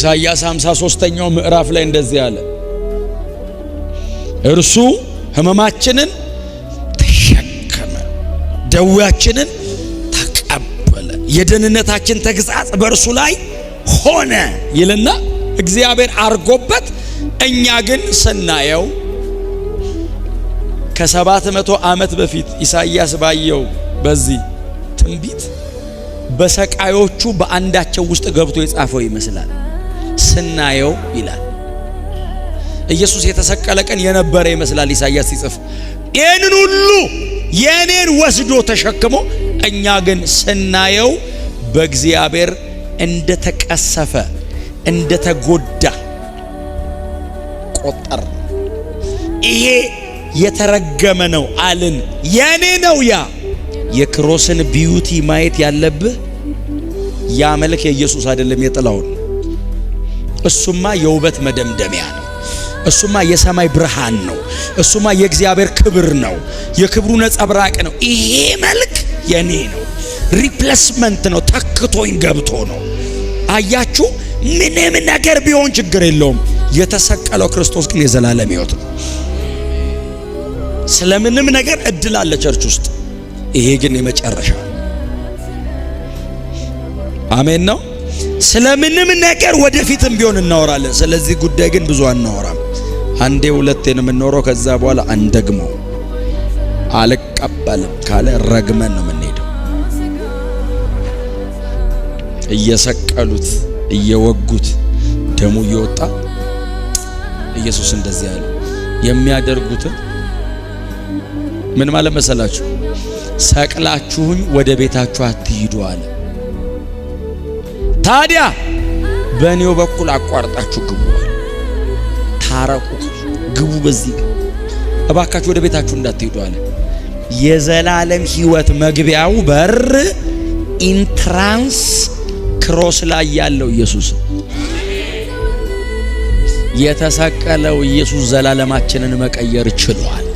ኢሳይያስ 53ኛው ምዕራፍ ላይ እንደዚህ አለ። እርሱ ሕመማችንን ተሸከመ፣ ደዌያችንን ተቀበለ፣ የደህንነታችን ተግሣጽ በእርሱ ላይ ሆነ ይልና እግዚአብሔር አርጎበት እኛ ግን ስናየው ከ700 ዓመት በፊት ኢሳይያስ ባየው በዚህ ትንቢት በሰቃዮቹ በአንዳቸው ውስጥ ገብቶ የጻፈው ይመስላል። ስናየው ይላል ኢየሱስ የተሰቀለ ቀን የነበረ ይመስላል ኢሳይያስ ሲጽፍ። ይህንን ሁሉ የኔን ወስዶ ተሸክሞ እኛ ግን ስናየው በእግዚአብሔር እንደተቀሰፈ እንደተጎዳ ቆጠር። ይሄ የተረገመ ነው አልን። የኔ ነው ያ የክሮስን ቢዩቲ ማየት ያለብህ ያ መልክ የኢየሱስ አይደለም የጥላውን። እሱማ የውበት መደምደሚያ ነው። እሱማ የሰማይ ብርሃን ነው። እሱማ የእግዚአብሔር ክብር ነው። የክብሩ ነጸብራቅ ነው። ይሄ መልክ የኔ ነው፣ ሪፕሌስመንት ነው፣ ተክቶኝ ገብቶ ነው። አያችሁ፣ ምንም ነገር ቢሆን ችግር የለውም። የተሰቀለው ክርስቶስ ግን የዘላለም ሕይወት ነው። ስለምንም ነገር እድል አለ ቸርች ውስጥ። ይሄ ግን የመጨረሻ አሜን ነው። ስለምንም ነገር ወደፊትም ቢሆን እናወራለን። ስለዚህ ጉዳይ ግን ብዙ አናወራም። አንዴ ሁለቴ ነው የምንኖረው። ከዛ በኋላ አንደግመው። አልቀበልም ካለ ረግመን ነው የምንሄደው። እየሰቀሉት እየወጉት ደሙ እየወጣ ኢየሱስ እንደዚህ ያለ የሚያደርጉትን ምን ማለት መሰላችሁ? ሰቅላችሁኝ ወደ ቤታችሁ አትሂዱ አለ። ታዲያ በእኔው በኩል አቋርጣችሁ ግቡ አለ። ታረቁ፣ ግቡ፣ በዚህ እባካችሁ ወደ ቤታችሁ እንዳትሄዱ አለ። የዘላለም ሕይወት መግቢያው በር ኢንትራንስ ክሮስ ላይ ያለው ኢየሱስ፣ የተሰቀለው ኢየሱስ ዘላለማችንን መቀየር ችሏል።